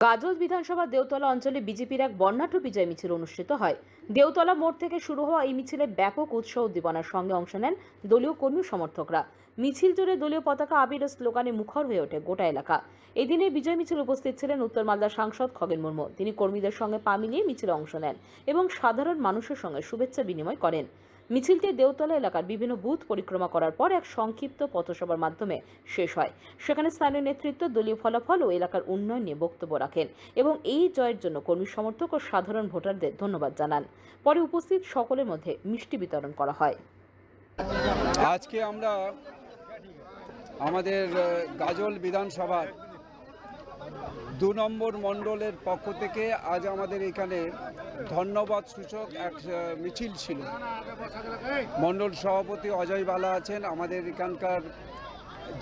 গাজল বিধানসভা দেওতলা অঞ্চলে বিজেপির এক বর্ণাঢ্য বিজয় মিছিল অনুষ্ঠিত হয়। দেওতলা মোড় থেকে শুরু হওয়া এই মিছিলে ব্যাপক উৎসাহ উদ্দীপনার সঙ্গে অংশ নেন দলীয় কর্মী সমর্থকরা। মিছিল জুড়ে দলীয় পতাকা, আবির ও স্লোগানে মুখর হয়ে ওঠে গোটা এলাকা। এদিনে বিজয় মিছিল উপস্থিত ছিলেন উত্তর মালদার সাংসদ খগেন মুর্মু। তিনি কর্মীদের সঙ্গে পা মিলিয়ে মিছিলে অংশ নেন এবং সাধারণ মানুষের সঙ্গে শুভেচ্ছা বিনিময় করেন। মিছিলটি দেওতলা এলাকার বিভিন্ন বুথ পরিক্রমা করার পর এক সংক্ষিপ্ত পথসভার মাধ্যমে শেষ হয়। সেখানে স্থানীয় নেতৃত্ব দলীয় ফলাফল ও এলাকার উন্নয়ন নিয়ে বক্তব্য রাখেন এবং এই জয়ের জন্য কর্মী সমর্থক ও সাধারণ ভোটারদের ধন্যবাদ জানান। পরে উপস্থিত সকলের মধ্যে মিষ্টি বিতরণ করা হয়। আজকে আমরা আমাদের গাজল বিধানসভার ২ নম্বর মণ্ডলের পক্ষ থেকে আজ আমাদের এখানে ধন্যবাদ সূচক এক মিছিল ছিল। মণ্ডল সভাপতি অজয় বালা আছেন, আমাদের এখানকার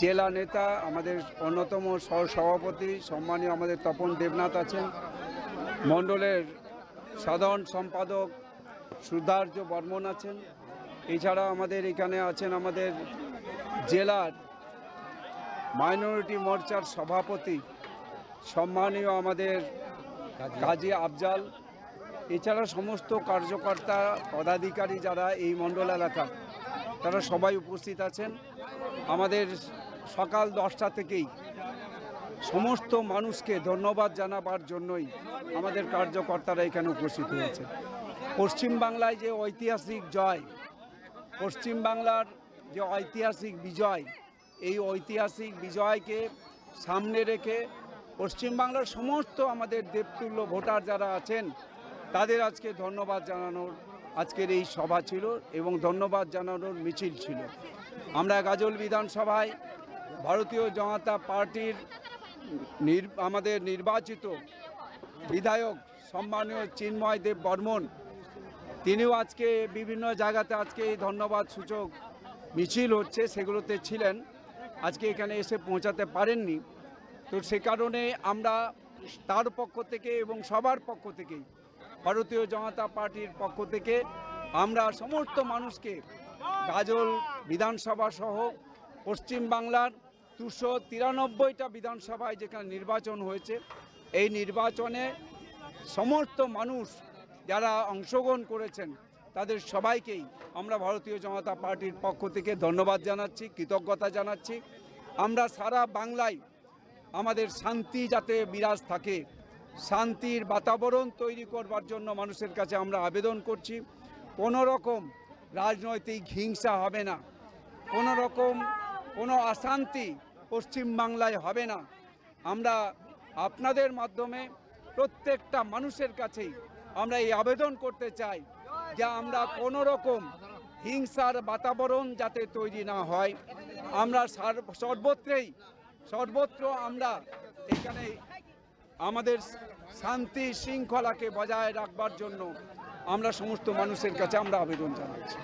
জেলা নেতা, আমাদের অন্যতম সহসভাপতি সম্মানীয় আমাদের তপন দেবনাথ আছেন, মণ্ডলের সাধারণ সম্পাদক সুধার্য বর্মন আছেন। এছাড়া আমাদের এখানে আছেন আমাদের জেলার মাইনরিটি মোর্চার সভাপতি সম্মানীয় আমাদের কাজী আফজাল। এছাড়া সমস্ত কার্যকর্তা পদাধিকারী যারা এই মণ্ডল এলাকার, তারা সবাই উপস্থিত আছেন। আমাদের সকাল 10টা থেকেই সমস্ত মানুষকে ধন্যবাদ জানাবার জন্যই আমাদের কার্যকর্তারা এখানে উপস্থিত হয়েছে। পশ্চিমবাংলায় যে ঐতিহাসিক জয়, পশ্চিমবাংলার যে ঐতিহাসিক বিজয়, এই ঐতিহাসিক বিজয়কে সামনে রেখে পশ্চিমবাংলার সমস্ত আমাদের দেবতুল্য ভোটার যারা আছেন তাদের আজকে ধন্যবাদ জানানোর আজকের এই সভা ছিল এবং ধন্যবাদ জানানোর মিছিল ছিল। আমরা গাজল বিধানসভায় ভারতীয় জনতা পার্টির আমাদের নির্বাচিত বিধায়ক সম্মানীয় চিন্ময় দেব বর্মন, তিনিও আজকে বিভিন্ন জায়গাতে আজকে এই ধন্যবাদ সূচক মিছিল হচ্ছে সেগুলোতে ছিলেন, আজকে এখানে এসে পৌঁছাতে পারেননি। তো সে কারণে আমরা তার পক্ষ থেকে এবং সবার পক্ষ থেকেই ভারতীয় জনতা পার্টির পক্ষ থেকে আমরা সমস্ত মানুষকে গাজল বিধানসভা সহ পশ্চিমবাংলার 293টা বিধানসভায় যেখানে নির্বাচন হয়েছে, এই নির্বাচনে সমস্ত মানুষ যারা অংশগ্রহণ করেছেন তাদের সবাইকেই আমরা ভারতীয় জনতা পার্টির পক্ষ থেকে ধন্যবাদ জানাচ্ছি, কৃতজ্ঞতা জানাচ্ছি। আমরা সারা বাংলায় আমাদের শান্তি যাতে বিরাজ থাকে, শান্তির বাতাবরণ তৈরি করবার জন্য মানুষের কাছে আমরা আবেদন করছি। কোনো রকম রাজনৈতিক হিংসা হবে না, কোনো রকম কোনো অশান্তি পশ্চিমবাংলায় হবে না। আমরা আপনাদের মাধ্যমে প্রত্যেকটা মানুষের কাছেই আমরা এই আবেদন করতে চাই যে আমরা কোনো রকম হিংসার বাতাবরণ যাতে তৈরি না হয়। আমরা সর্বত্র আমরা এখানে আমাদের শান্তি শৃঙ্খলাকে বজায় রাখবার জন্য আমরা সমস্ত মানুষের কাছে আমরা আবেদন জানাচ্ছি।